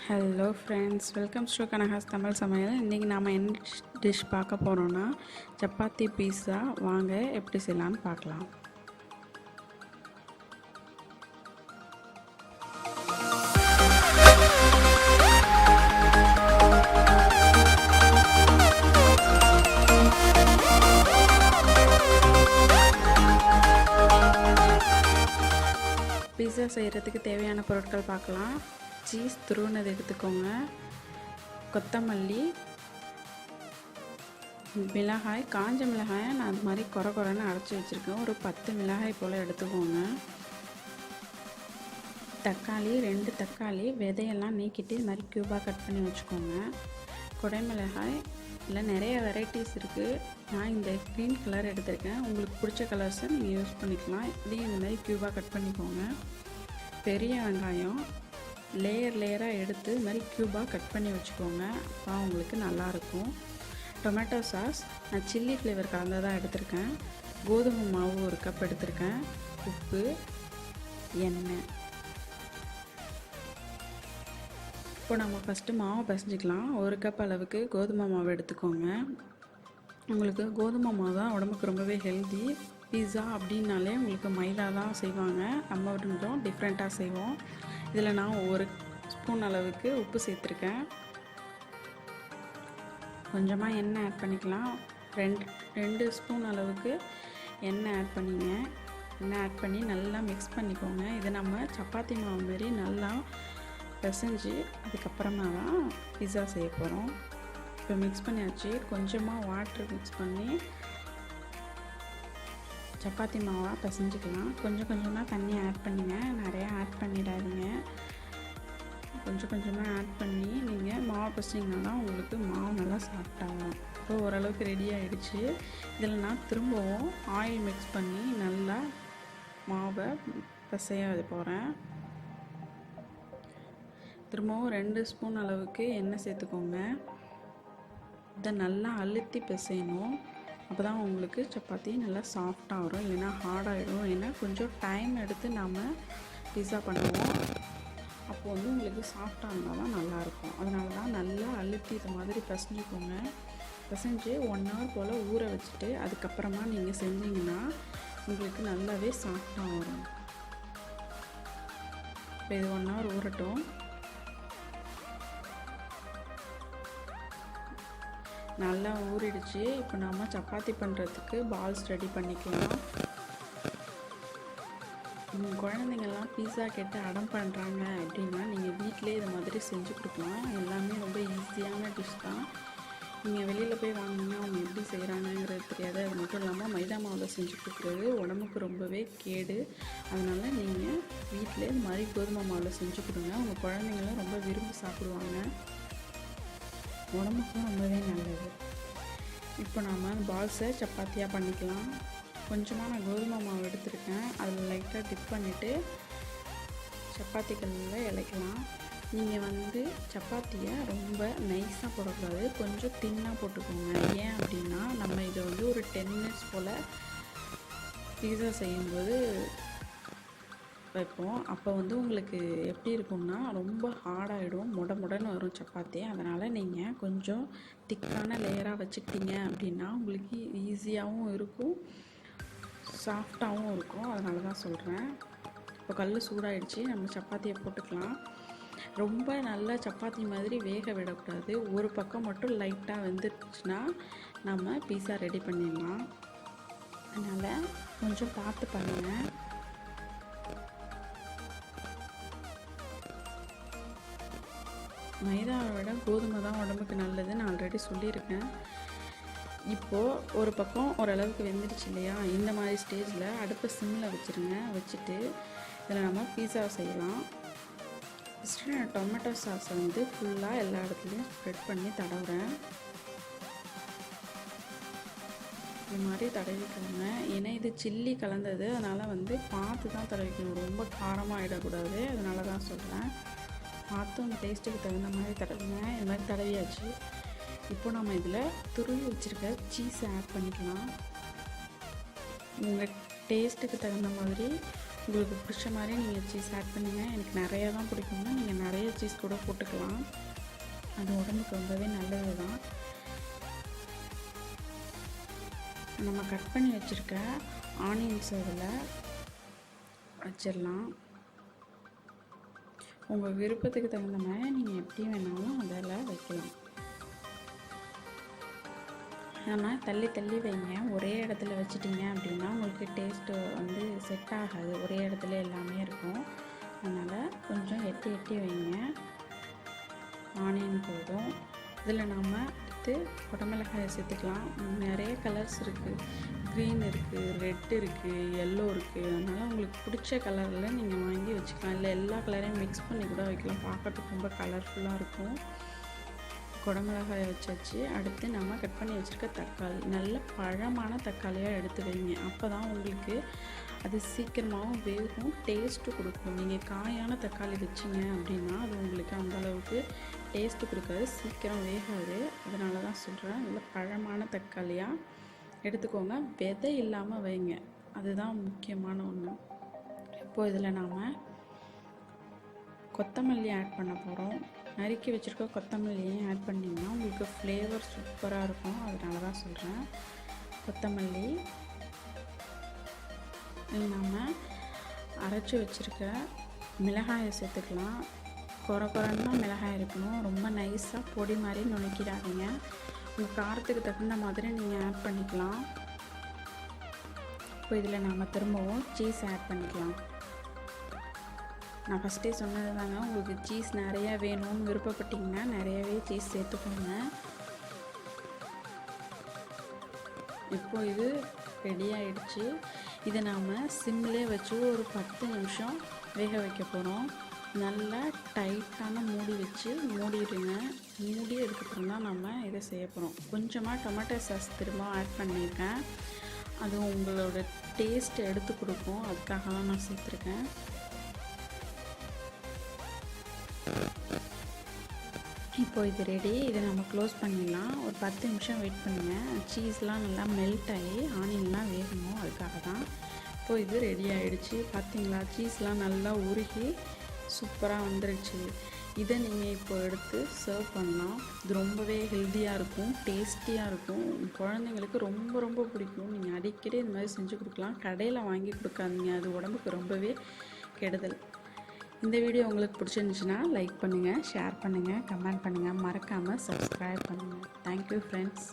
Hello friends, welcome to Kanaka சமையல். இன்றைக்கி நாம் என்ன டிஷ் பார்க்க போகிறோன்னா சப்பாத்தி பீஸா. வாங்க எப்படி செய்யலான்னு பார்க்கலாம். பீஸா செய்கிறதுக்கு தேவையான பொருட்கள் பார்க்கலாம். சீஸ் துருவினது எடுத்துக்கோங்க, கொத்தமல்லி, மிளகாய், காஞ்ச மிளகாயை நான் அது மாதிரி குறைன்னு அரைச்சி வச்சுருக்கேன். ஒரு 10 மிளகாய் போல் எடுத்துக்கோங்க. தக்காளி 2 தக்காளி விதையெல்லாம் நீக்கிட்டு இது மாதிரி க்யூபாக கட் பண்ணி வச்சுக்கோங்க. குடைமிளகாய் இல்லை நிறைய வெரைட்டிஸ் இருக்குது. நான் இந்த க்ரீன் கலர் எடுத்திருக்கேன். உங்களுக்கு பிடிச்ச கலர்ஸை நீங்கள் யூஸ் பண்ணிக்கலாம். இதையும் இந்த மாதிரி க்யூபாக கட் பண்ணிக்கோங்க. பெரிய வெங்காயம் லேயராக எடுத்து இது மாதிரி க்யூபாக கட் பண்ணி வச்சுக்கோங்க. அப்போ உங்களுக்கு நல்லாயிருக்கும். டொமேட்டோ சாஸ் நான் சில்லி ஃப்ளேவர் கலந்ததாக எடுத்திருக்கேன். கோதுமை மாவு 1 கப் எடுத்திருக்கேன். உப்பு, எண்ணெய். இப்போ நம்ம ஃபஸ்ட்டு மாவு பிசைஞ்சிக்கலாம். 1 கப் அளவுக்கு கோதுமை மாவு எடுத்துக்கோங்க. உங்களுக்கு கோதுமை மாவு தான் உடம்புக்கு ரொம்பவே ஹெல்தி. பீஸா அப்படின்னாலே உங்களுக்கு மைதா தான் செய்வாங்க. நம்ம கொஞ்சம் டிஃப்ரெண்ட்டாக செய்வோம். இதில் நான் 1 ஸ்பூன் அளவுக்கு உப்பு சேர்த்துருக்கேன். கொஞ்சமாக எண்ணெய் ஆட் பண்ணிக்கலாம். 2 ஸ்பூன் அளவுக்கு எண்ணெய் ஆட் பண்ணிங்க. எண்ணெய் ஆட் பண்ணி நல்லா மிக்ஸ் பண்ணிக்கோங்க. இது நம்ம சப்பாத்தி மாவு மாரி நல்லா பிசைஞ்சு அதுக்கப்புறமா தான் பீஸா செய்ய போகிறோம். இப்போ மிக்ஸ் பண்ணியாச்சு. கொஞ்சமாக வாட்டர் மிக்ஸ் பண்ணி சப்பாத்தி மாவாக பிசைஞ்சிக்கலாம். கொஞ்சம் கொஞ்சமாக தண்ணி ஆட் பண்ணிங்க, நிறையா ஆட் பண்ணிடாதீங்க. கொஞ்சம் கொஞ்சமாக ஆட் பண்ணி நீங்கள் மாவு பிசைஞ்சிங்கன்னா தான் உங்களுக்கு மாவு நல்லா சாஃப்டாகும். இப்போ ஓரளவுக்கு ரெடி ஆகிடுச்சு. இதில் நான் திரும்பவும் ஆயில் மிக்ஸ் பண்ணி நல்லா மாவை பிசைய போகிறேன். திரும்பவும் 2 ஸ்பூன் அளவுக்கு எண்ணெய் சேர்த்துக்கோங்க. இதை நல்லா அழுத்தி பிசையணும். அப்போ தான் உங்களுக்கு சப்பாத்தி நல்லா சாஃப்டாக வரும், இல்லைன்னா ஹார்டாகிடும். ஏன்னா கொஞ்சம் டைம் எடுத்து நாம் பீஸா பண்ணுவோம். அப்போ வந்து உங்களுக்கு சாஃப்டாக இருந்தால் தான் நல்லாயிருக்கும். அதனால தான் நல்லா அழுத்தி இது மாதிரி பிசைஞ்சிக்கோங்க. பிசைஞ்சு 1 hour போல் ஊற வச்சுட்டு அதுக்கப்புறமா நீங்கள் செஞ்சிங்கன்னா உங்களுக்கு நல்லாவே சாஃப்டாக வரும். இப்போ இது 1 hour ஊறட்டும். நல்லா ஊறிடுச்சு. இப்போ நாம் சப்பாத்தி பண்ணுறதுக்கு பால்ஸ் ரெடி பண்ணிக்கலாம். குழந்தைங்கள்லாம் பீஸா கேட்டு அடம் பண்ணுறாங்க அப்படின்னா நீங்கள் வீட்டிலே இது மாதிரி செஞ்சு கொடுக்கலாம். எல்லாமே ரொம்ப ஈஸியான டிஷ் தான். நீங்கள் வெளியில் போய் வாங்கினீங்கன்னா அவங்க எப்படி செய்கிறாங்கங்கிறது தெரியாது. அது மட்டும் இல்லாமல் மைதா மாவில் செஞ்சு கொடுக்குறது உடம்புக்கு ரொம்பவே கேடு. அதனால் நீங்கள் வீட்டிலே இது மாதிரி கோதுமை மாவில் செஞ்சு கொடுங்க. உங்கள் குழந்தைங்களும் ரொம்ப விரும்பி சாப்பிடுவாங்க. உடம்புக்கும் ரொம்பவே நல்லது. இப்போ நாம் பால்ஸை சப்பாத்தியாக பண்ணிக்கலாம். கொஞ்சமாக நான் கோதுமை மாவு எடுத்துருக்கேன். அதில் லைட்டாக டிப் பண்ணிவிட்டு சப்பாத்தி கல்லில் இழைக்கலாம். நீங்கள் வந்து சப்பாத்தியை ரொம்ப நைஸாக போடக்கூடாது, கொஞ்சம் தின்னாக போட்டுக்கோங்க. ஏன் அப்படின்னா நம்ம இதை வந்து ஒரு 10 minutes போல் பீஸா செய்யும்போது வைப்போம். அப்போ வந்து உங்களுக்கு எப்படி இருக்கும்னா ரொம்ப ஹார்டாகிடும், முடன்னு வரும் சப்பாத்தி. அதனால் நீங்கள் கொஞ்சம் திக்கான லேயராக வச்சுக்கிட்டீங்க அப்படின்னா உங்களுக்கு ஈஸியாகவும் இருக்கும், சாஃப்டாகவும் இருக்கும். அதனால தான் சொல்கிறேன். இப்போ கல் சூடாயிடுச்சு. நம்ம சப்பாத்தியை போட்டுக்கலாம். ரொம்ப நல்லா சப்பாத்தி மாதிரி வேக விடக்கூடாது. ஒரு பக்கம் மட்டும் லைட்டாக வெந்துருச்சுன்னா நம்ம பீஸா ரெடி பண்ணிடலாம். அதனால் கொஞ்சம் பார்த்து பண்ணுங்கள். மைதாவை விட கோதுமை தான் உடம்புக்கு நல்லது, நான் ஆல்ரெடி சொல்லியிருக்கேன். இப்போது ஒரு பக்கம் ஓரளவுக்கு வெந்துடுச்சு இல்லையா? இந்த மாதிரி ஸ்டேஜில் அடுப்பை சிம்மில் வச்சுருங்க. வச்சுட்டு இதில் நம்ம பீஸா செய்யலாம். ஃபஸ்ட்டு நான் டொமேட்டோ சாஸை வந்து ஃபுல்லாக எல்லா இடத்துலையும் ஸ்ப்ரெட் பண்ணி தடவுறேன். இது மாதிரி தடவிக்கோங்க. ஏன்னா இது சில்லி கலந்தது, அதனால் வந்து பார்த்து தான் தடவிக்கணும். ரொம்ப காரமாக ஆகிடக்கூடாது. அதனால தான் சொல்கிறேன். பார்த்து உங்கள் டேஸ்ட்டுக்கு தகுந்த மாதிரி தடவுங்க. இந்த மாதிரி தடவியாச்சு. இப்போ நம்ம இதில் துருவி வச்சுருக்க சீஸை ஆட் பண்ணிக்கலாம். உங்கள் டேஸ்ட்டுக்கு தகுந்த மாதிரி உங்களுக்கு பிடிச்ச மாதிரி நீங்கள் சீஸ் ஆட் பண்ணுங்கள். எனக்கு நிறையா தான் பிடிக்கும்னா நீங்கள் நிறைய சீஸ் கூட போட்டுக்கலாம், அது உடம்புக்கு ரொம்பவே நல்லது தான். நம்ம கட் பண்ணி வச்சுருக்க ஆனியன்ஸ் இதில் வச்சிடலாம். உங்கள் விருப்பத்துக்கு தகுந்த மாதிரி நீங்கள் எப்படி வேணாலும் அதில் வைக்கலாம். ஆனால் தள்ளி தள்ளி வைங்க. ஒரே இடத்துல வச்சிட்டிங்க அப்படின்னா உங்களுக்கு டேஸ்ட்டு வந்து செட் ஆகாது. ஒரே இடத்துல எல்லாமே இருக்கும். அதனால் கொஞ்சம் எட்டி எட்டி வைங்க. ஆனியன் போதும். இதில் நம்ம அடுத்து குடமிளகாயை சேர்த்துக்கலாம். நிறைய கலர்ஸ் இருக்குது. க்ரீன் இருக்குது, ரெட் இருக்குது, எல்லோ இருக்குது. அதனால் உங்களுக்கு பிடிச்ச கலரில் நீங்கள் வாங்கி வச்சுக்கலாம். இல்லை எல்லா கலரையும் மிக்ஸ் பண்ணி கூட வைக்கலாம். பார்க்கறதுக்கு ரொம்ப கலர்ஃபுல்லாக இருக்கும். குடமிளகாயை வச்சாச்சு. அடுத்து நம்ம கட் பண்ணி வச்சுருக்க தக்காளி, நல்ல பழமான தக்காளியாக எடுத்து வைங்க. அப்போ தான் உங்களுக்கு அது சீக்கிரமாகவும் வேகும், டேஸ்ட்டு கொடுக்கும். நீங்கள் காயான தக்காளி வச்சிங்க அப்படின்னா அது உங்களுக்கு அந்தளவுக்கு டேஸ்ட்டு கொடுக்காது, சீக்கிரம் வேகாது. அதனால தான் சொல்கிறேன், நல்ல பழமான தக்காளியாக எடுத்துக்கோங்க. விதை இல்லாமல் வைங்க, அதுதான் முக்கியமான ஒன்று. இப்போது இதில் நாம் கொத்தமல்லி ஆட் பண்ண போகிறோம். நறுக்கி வச்சுருக்க கொத்தமல்லியையும் ஆட் பண்ணிங்கன்னா உங்களுக்கு ஃப்ளேவர் சூப்பராக இருக்கும். அதனால தான் சொல்கிறேன். கொத்தமல்லி நாம் அரைச்சி வச்சுருக்க மிளகாயை சேர்த்துக்கலாம். குறைன்னா மிளகாய் இருக்கணும், ரொம்ப நைஸாக பொடி மாதிரி நுணுக்கிடாதீங்க. உங்கள் காரத்துக்கு தகுந்த மாதிரி நீங்கள் ஆட் பண்ணிக்கலாம். இப்போ இதில் நாம் திரும்பவும் சீஸ் ஆட் பண்ணிக்கலாம். நான் ஃபஸ்ட்டே சொன்னது தாங்க, உங்களுக்கு சீஸ் நிறையா வேணும்னு விருப்பப்பட்டிங்கன்னா நிறையவே சீஸ் சேர்த்துக்கோங்க. இப்போ இது ரெடி ஆகிடுச்சு. இதை நாம் சிம்மிலே வச்சு ஒரு 10 நிமிஷம் வேக வைக்க போகிறோம். நல்லா டைட்டான மூடி வச்சு மூடிடுங்க. மூடி அதுக்கப்புறம் தான் நம்ம இதை செய்ய போகிறோம். கொஞ்சமாக டொமேட்டோ சாஸ் திரும்ப ஆட் பண்ணியிருக்கேன். அது உங்களோட டேஸ்ட் எடுத்து கொடுக்கும், அதுக்காக தான் நான் சேர்த்துருக்கேன். இப்போ இது ரெடி. இதை நம்ம க்ளோஸ் பண்ணிடலாம். ஒரு 10 நிமிஷம் வெயிட் பண்ணுங்கள். சீஸ்லாம் நல்லா மெல்ட் ஆகி ஆனியன்லாம் வேகணும், அதுக்காக தான். இப்போது இது ரெடி ஆகிடுச்சு. பார்த்தீங்களா, சீஸ்லாம் நல்லா உருகி சூப்பராக வந்துருச்சு. இதை நீங்கள் இப்போ எடுத்து சர்வ் பண்ணலாம். இது ரொம்பவே ஹெல்த்தியாக இருக்கும், டேஸ்டியாக இருக்கும். குழந்தைங்களுக்கு ரொம்ப ரொம்ப பிடிக்கும். நீங்கள் அடிக்கடி இந்த மாதிரி செஞ்சு கொடுக்கலாம். கடையில் வாங்கி கொடுக்காதீங்க, அது உடம்புக்கு ரொம்பவே கெடுதல். இந்த வீடியோ உங்களுக்கு பிடிச்சிருந்துச்சுன்னா லைக் பண்ணுங்கள், ஷேர் பண்ணுங்கள், கமெண்ட் பண்ணுங்கள், மறக்காமல் சப்ஸ்கிரைப் பண்ணுங்கள். Thank you friends.